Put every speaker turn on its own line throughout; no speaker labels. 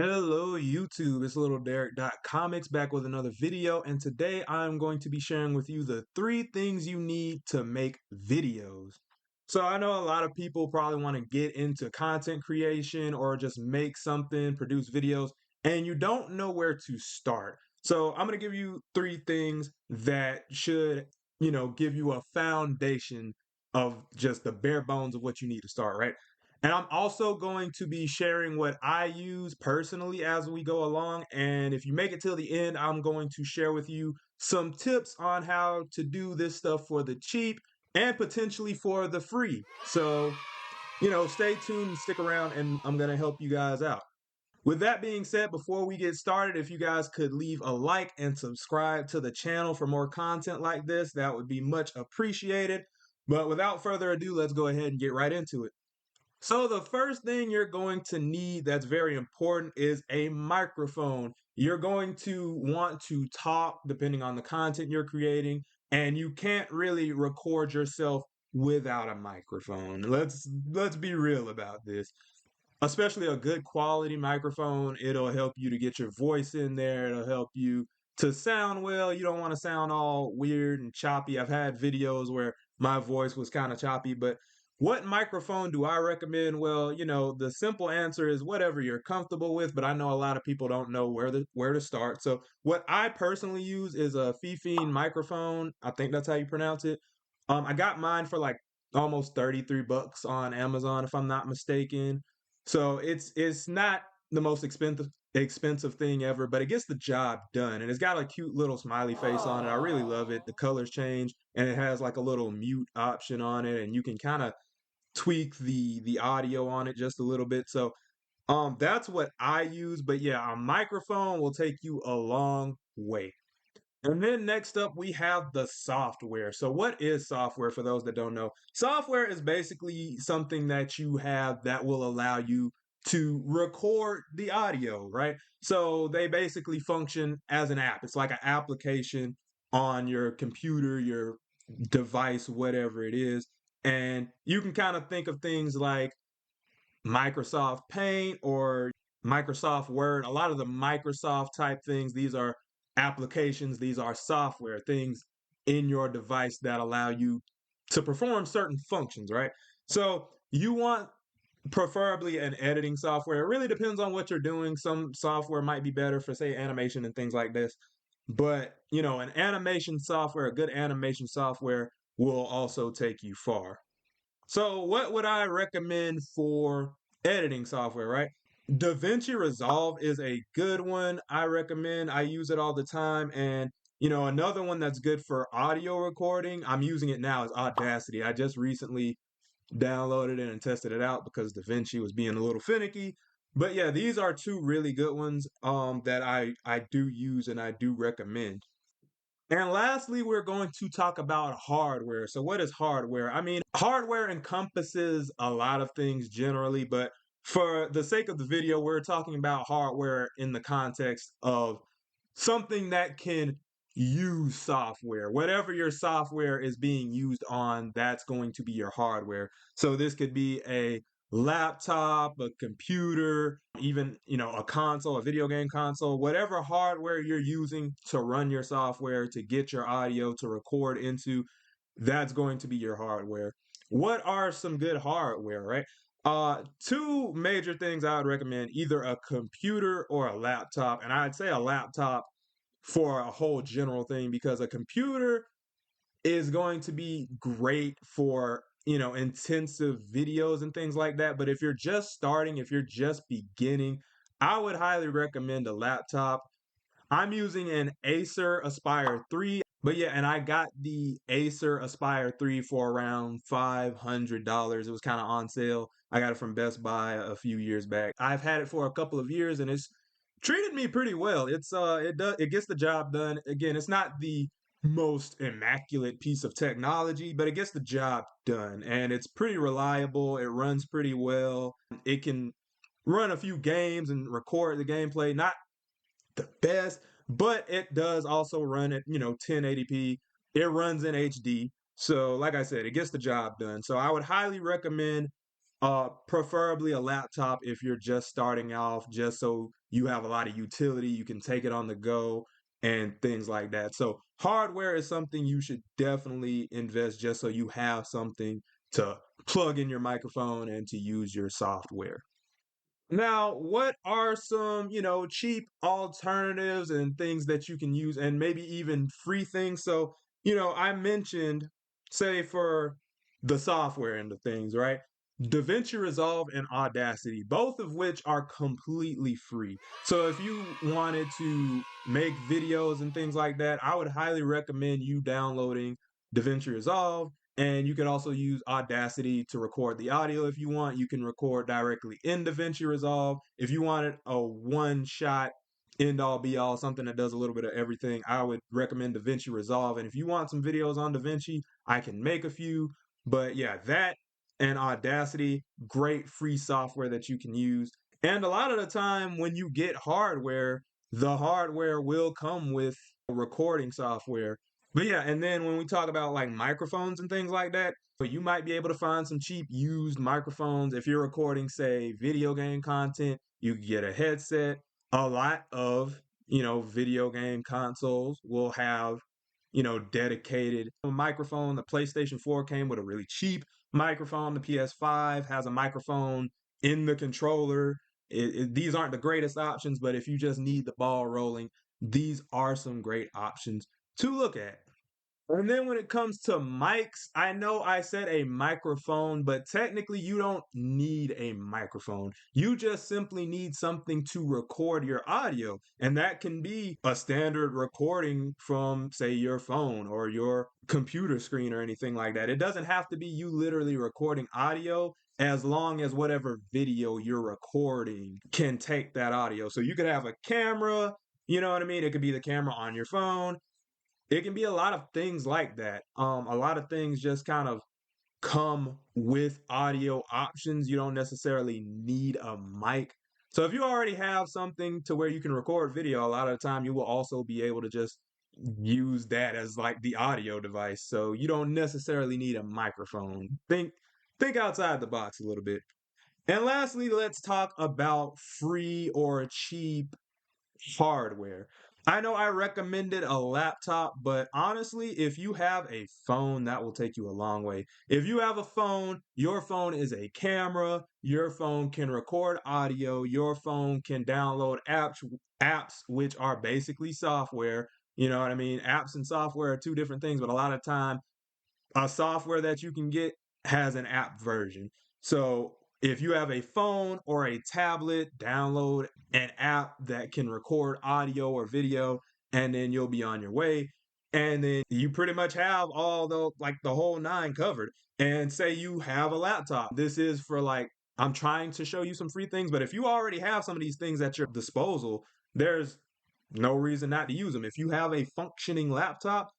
Hello YouTube, it's Little Derek.comics back with another video, and today I'm going to be sharing with you the 3 things you need to make videos. So I know a lot of people probably want to get into content creation or just make something, produce videos, and you don't know where to start. So I'm going to give you 3 things that should, give you a foundation of just the bare bones of what you need to start, right? And I'm also going to be sharing what I use personally as we go along. And if you make it till the end, I'm going to share with you some tips on how to do this stuff for the cheap and potentially for the free. So, stay tuned, stick around, and I'm going to help you guys out. With that being said, before we get started, if you guys could leave a like and subscribe to the channel for more content like this, that would be much appreciated. But without further ado, let's go ahead and get right into it. So the first thing you're going to need that's very important is a microphone. You're going to want to talk depending on the content you're creating, and you can't really record yourself without a microphone. Let's be real about this. Especially a good quality microphone, it'll help you to get your voice in there. It'll help you to sound well. You don't want to sound all weird and choppy. I've had videos where my voice was kind of choppy, but what microphone do I recommend? Well, the simple answer is whatever you're comfortable with, but I know a lot of people don't know where to start. So what I personally use is a Fifine microphone. I think that's how you pronounce it. I got mine for like almost 33 bucks on Amazon if I'm not mistaken. So it's not the most expensive thing ever, but it gets the job done. And it's got a cute little smiley face on it. I really love it. The colors change and it has like a little mute option on it, and you can kind of tweak the audio on it just a little bit. So that's what I use. But yeah, a microphone will take you a long way. And then next up, we have the software. So, what is software for those that don't know? Software is basically something that you have that will allow you to record the audio, right? So, they basically function as an app. It's like an application on your computer, your device, whatever it is. And you can kind of think of things like Microsoft Paint or Microsoft Word. A lot of the Microsoft type things, these are applications, these are software things in your device that allow you to perform certain functions, right? So you want preferably an editing software. It really depends on what you're doing. Some software might be better for, say, animation and things like this. But, an animation software, a good animation software will also take you far. So, what would I recommend for editing software, right? DaVinci Resolve is a good one. I recommend. I use it all the time. And, another one that's good for audio recording, I'm using it now, is Audacity. I just recently downloaded it and tested it out because DaVinci was being a little finicky. But yeah, these are 2 really good ones that I do use and I do recommend. And lastly, we're going to talk about hardware. So, what is hardware? I mean, hardware encompasses a lot of things generally, but for the sake of the video, we're talking about hardware in the context of something that can use software. Whatever your software is being used on, that's going to be your hardware. So, this could be a laptop, a computer, even, a console, a video game console, whatever hardware you're using to run your software, to get your audio to record into, that's going to be your hardware. What are some good hardware, right? 2 major things I would recommend, either a computer or a laptop. And I'd say a laptop for a whole general thing because a computer is going to be great for intensive videos and things like that. But if you're just starting, if you're just beginning, I would highly recommend a laptop. I'm using an Acer Aspire 3. But yeah, and I got the Acer Aspire 3 for around $500. It was kind of on sale. I got it from Best Buy a few years back. I've had it for a couple of years and it's treated me pretty well. It gets the job done. Again, it's not the most immaculate piece of technology, but it gets the job done and it's pretty reliable. It runs pretty well. It can run a few games and record the gameplay. Not the best, but it does also run at 1080p. It runs in HD. So, like I said, it gets the job done. So, I would highly recommend Preferably a laptop if you're just starting off, just so you have a lot of utility. You can take it on the go and things like that. So hardware is something you should definitely invest just so you have something to plug in your microphone and to use your software. Now, what are some, cheap alternatives and things that you can use and maybe even free things? So, I mentioned, say for the software and the things, right? DaVinci Resolve and Audacity, both of which are completely free. So if you wanted to make videos and things like that, I would highly recommend you downloading DaVinci Resolve, and you can also use Audacity to record the audio if you want. You can record directly in DaVinci Resolve. If you wanted a one shot, end all be all, something that does a little bit of everything, I would recommend DaVinci Resolve. And if you want some videos on DaVinci, I can make a few. But yeah, that and Audacity, great free software that you can use. And a lot of the time, when you get hardware, the hardware will come with recording software. But yeah, and then when we talk about like microphones and things like that, but you might be able to find some cheap used microphones. If you're recording, say, video game content, you can get a headset. A lot of, video game consoles will have, dedicated microphone. The PlayStation 4 came with a really cheap microphone. The PS5 has a microphone in the controller. These aren't the greatest options, but if you just need the ball rolling, these are some great options to look at. And then when it comes to mics, I know I said a microphone, but technically you don't need a microphone. You just simply need something to record your audio. And that can be a standard recording from, say, your phone or your computer screen or anything like that. It doesn't have to be you literally recording audio as long as whatever video you're recording can take that audio. So you could have a camera, you know what I mean? It could be the camera on your phone. It can be a lot of things like that. A lot of things just kind of come with audio options. You don't necessarily need a mic. So if you already have something to where you can record video, a lot of the time you will also be able to just use that as like the audio device. So you don't necessarily need a microphone. Think outside the box a little bit. And lastly, let's talk about free or cheap hardware. I know I recommended a laptop, but honestly, if you have a phone, that will take you a long way. If you have a phone, your phone is a camera, your phone can record audio, your phone can download apps which are basically software. You know what I mean? Apps and software are two different things, but a lot of time a software that you can get has an app version. So if you have a phone or a tablet, download an app that can record audio or video, and then you'll be on your way. And then you pretty much have all the whole nine covered. And say you have a laptop. This is for like, I'm trying to show you some free things, but if you already have some of these things at your disposal, there's no reason not to use them. If you have a functioning laptop,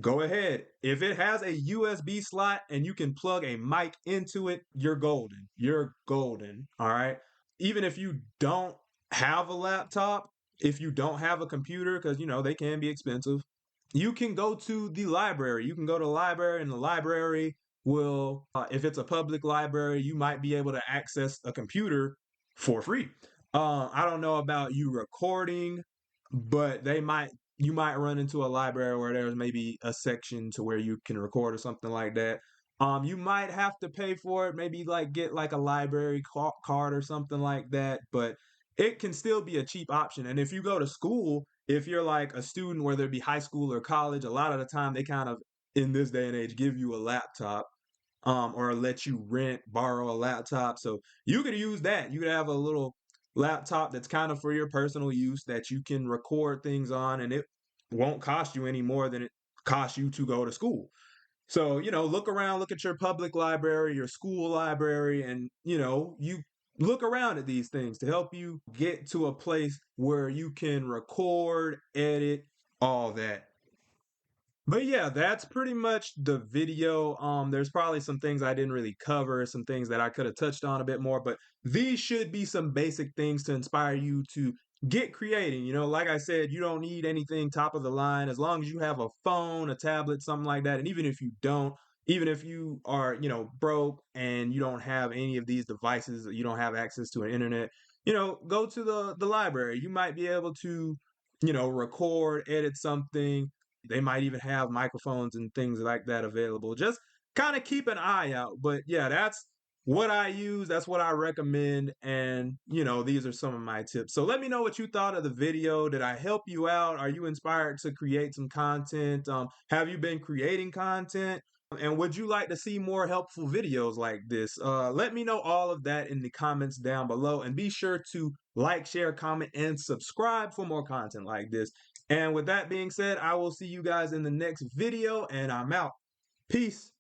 go ahead. If it has a USB slot and you can plug a mic into it, you're golden. You're golden. All right. Even if you don't have a laptop, if you don't have a computer, because they can be expensive, you can go to the library. You can go to the library, and the library will, if it's a public library, you might be able to access a computer for free. I don't know about you recording, but you might run into a library where there's maybe a section to where you can record or something like that. You might have to pay for it, maybe like get like a library card or something like that, but it can still be a cheap option. And if you go to school, if you're like a student, whether it be high school or college, a lot of the time they kind of, in this day and age, give you a laptop, or let you borrow a laptop. So you could use that. You could have a little laptop that's kind of for your personal use that you can record things on, and it won't cost you any more than it costs you to go to school. So, look around, look at your public library, your school library, and, you look around at these things to help you get to a place where you can record, edit, all that. But yeah, that's pretty much the video. There's probably some things I didn't really cover, some things that I could have touched on a bit more, but these should be some basic things to inspire you to get creating. Like I said, you don't need anything top of the line as long as you have a phone, a tablet, something like that. And even if you don't, even if you are, broke and you don't have any of these devices, you don't have access to an internet, go to the library. You might be able to, record, edit something. They might even have microphones and things like that available. Just kind of keep an eye out. But yeah, that's what I use. That's what I recommend. And, these are some of my tips. So let me know what you thought of the video. Did I help you out? Are you inspired to create some content? Have you been creating content? And would you like to see more helpful videos like this? Let me know all of that in the comments down below. And be sure to like, share, comment, and subscribe for more content like this. And with that being said, I will see you guys in the next video, and I'm out. Peace.